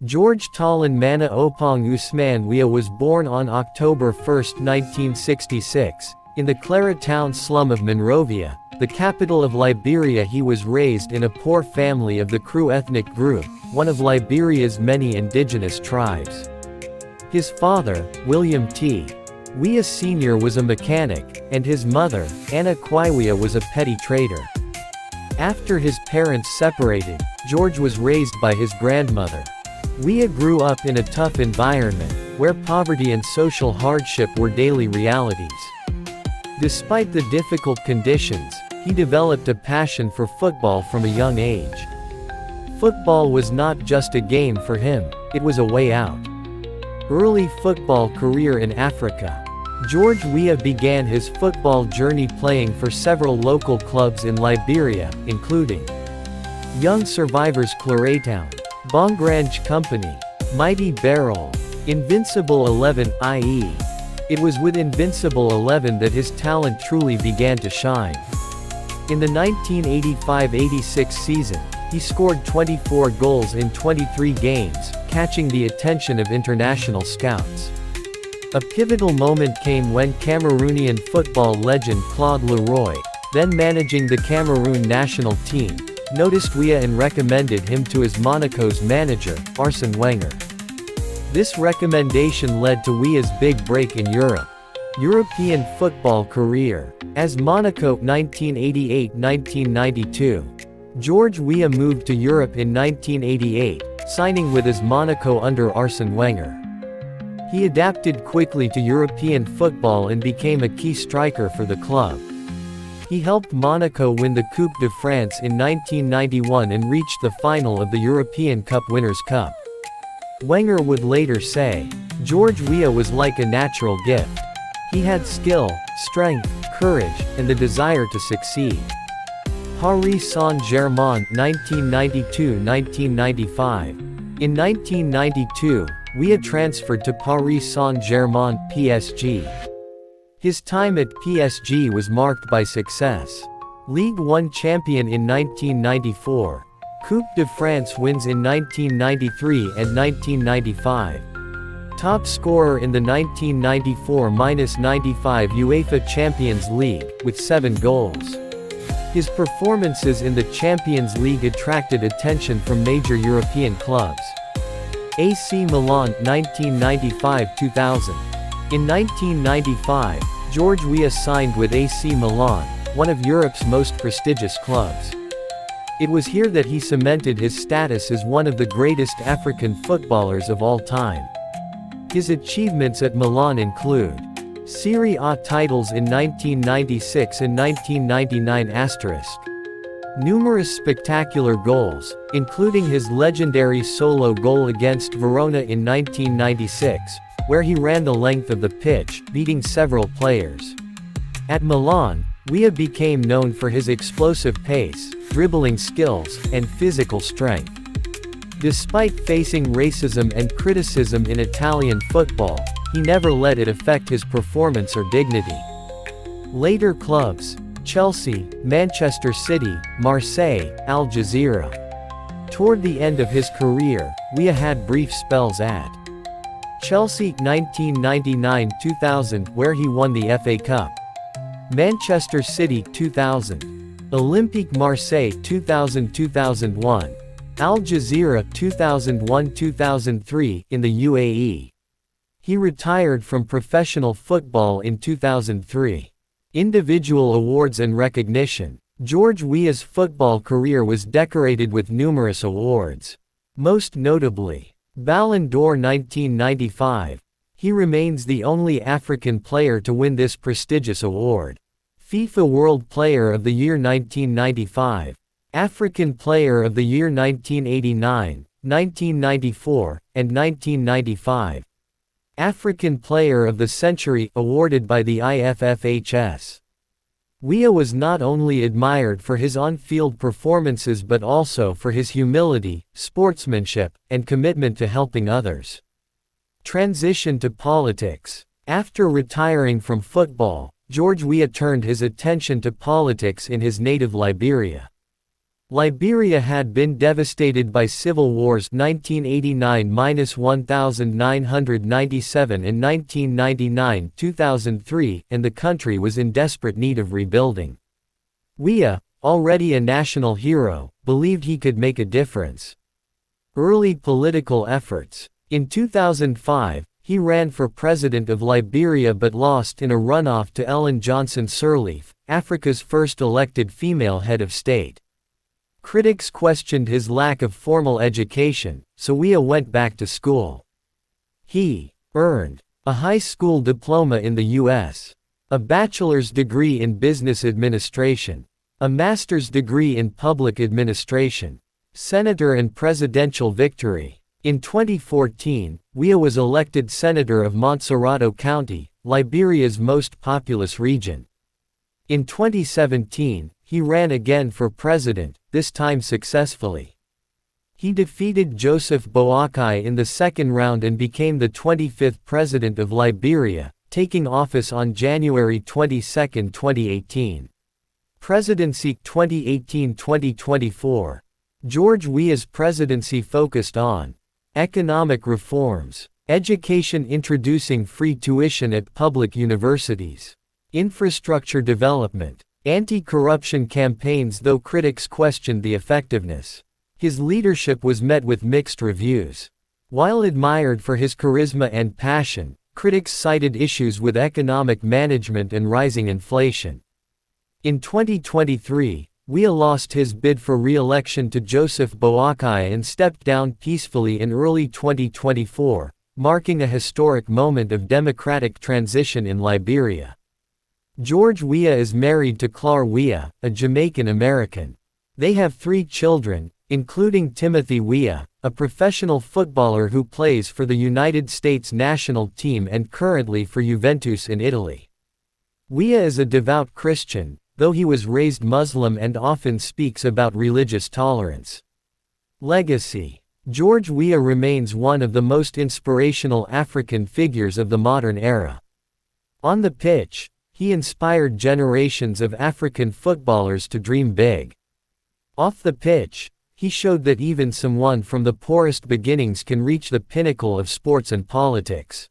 George Talan Mana Opong Usman Weah was born on October 1, 1966, in the Clara town slum of Monrovia, the capital of Liberia. He was raised in a poor family of the Kru ethnic group, one of Liberia's many indigenous tribes. His father, William T. Weah Sr. was a mechanic, and his mother, Anna Weah was a petty trader. After his parents separated, George was raised by his grandmother. Weah grew up in a tough environment, where poverty and social hardship were daily realities. Despite the difficult conditions, he developed a passion for football from a young age. Football was not just a game for him, it was a way out. Early football career in Africa. George Weah began his football journey playing for several local clubs in Liberia, including Young Survivors Claretown, Bongrange Company, Mighty Barrel, Invincible 11, i.e. It was with Invincible 11 that his talent truly began to shine. In the 1985-86 season, he scored 24 goals in 23 games, catching the attention of international scouts. A pivotal moment came when Cameroonian football legend Claude Leroy, then managing the Cameroon national team, noticed Weah and recommended him to his Monaco's manager, Arsene Wenger. This recommendation led to Weah's big break in Europe. European football career. As Monaco 1988-1992. George Weah moved to Europe in 1988, signing with AS Monaco under Arsene Wenger. He adapted quickly to European football and became a key striker for the club. He helped Monaco win the Coupe de France in 1991 and reached the final of the European Cup Winners' Cup. Wenger would later say, George Weah was like a natural gift. He had skill, strength, courage, and the desire to succeed. Paris Saint-Germain 1992-1995. In 1992, Weah transferred to Paris Saint-Germain (PSG). His time at PSG was marked by success. Ligue 1 champion in 1994. Coupe de France wins in 1993 and 1995. Top scorer in the 1994-95 UEFA Champions League, with 7 goals. His performances in the Champions League attracted attention from major European clubs. AC Milan 1995-2000. In 1995, George Weah signed with AC Milan, one of Europe's most prestigious clubs. It was here that he cemented his status as one of the greatest African footballers of all time. His achievements at Milan include Serie A titles in 1996 and 1999 *. Numerous spectacular goals, including his legendary solo goal against Verona in 1996, where he ran the length of the pitch, beating several players. At Milan, Weah became known for his explosive pace, dribbling skills, and physical strength. Despite facing racism and criticism in Italian football, he never let it affect his performance or dignity. Later clubs: Chelsea, Manchester City, Marseille, Al Jazeera. Toward the end of his career, Weah had brief spells at Chelsea 1999-2000, where he won the FA Cup. Manchester City 2000. Olympique Marseille 2000-2001. Al Jazeera 2001-2003 in the UAE. He retired from professional football in 2003. Individual awards and recognition. George Weah's football career was decorated with numerous awards. Most notably, Ballon d'Or 1995. He remains the only African player to win this prestigious award. FIFA World Player of the Year 1995. African Player of the Year 1989, 1994, and 1995. African Player of the Century, awarded by the IFFHS. Weah was not only admired for his on-field performances but also for his humility, sportsmanship, and commitment to helping others. Transition to politics. After retiring from football, George Weah turned his attention to politics in his native Liberia. Liberia had been devastated by civil wars 1989–1997 and 1999–2003, and the country was in desperate need of rebuilding. Weah, already a national hero, believed he could make a difference. Early political efforts. In 2005, he ran for president of Liberia but lost in a runoff to Ellen Johnson Sirleaf, Africa's first elected female head of state. Critics questioned his lack of formal education, so Weah went back to school. He earned a high school diploma in the U.S., a bachelor's degree in business administration, a master's degree in public administration, senator and presidential victory. In 2014, Weah was elected senator of Montserrado County, Liberia's most populous region. In 2017, he ran again for president, this time successfully. He defeated Joseph Boakai in the second round and became the 25th president of Liberia, taking office on January 22, 2018. Presidency 2018–2024. George Weah's presidency focused on economic reforms, education introducing free tuition at public universities, infrastructure development, anti-corruption campaigns, though critics questioned the effectiveness. His leadership was met with mixed reviews. While admired for his charisma and passion, critics cited issues with economic management and rising inflation. In 2023, Weah lost his bid for re-election to Joseph Boakai and stepped down peacefully in early 2024, marking a historic moment of democratic transition in Liberia. George Weah is married to Clara Weah, a Jamaican American. They have 3 children, including Timothy Weah, a professional footballer who plays for the United States national team and currently for Juventus in Italy. Weah is a devout Christian, though he was raised Muslim and often speaks about religious tolerance. Legacy. George Weah remains one of the most inspirational African figures of the modern era. On the pitch, he inspired generations of African footballers to dream big. Off the pitch, he showed that even someone from the poorest beginnings can reach the pinnacle of sports and politics.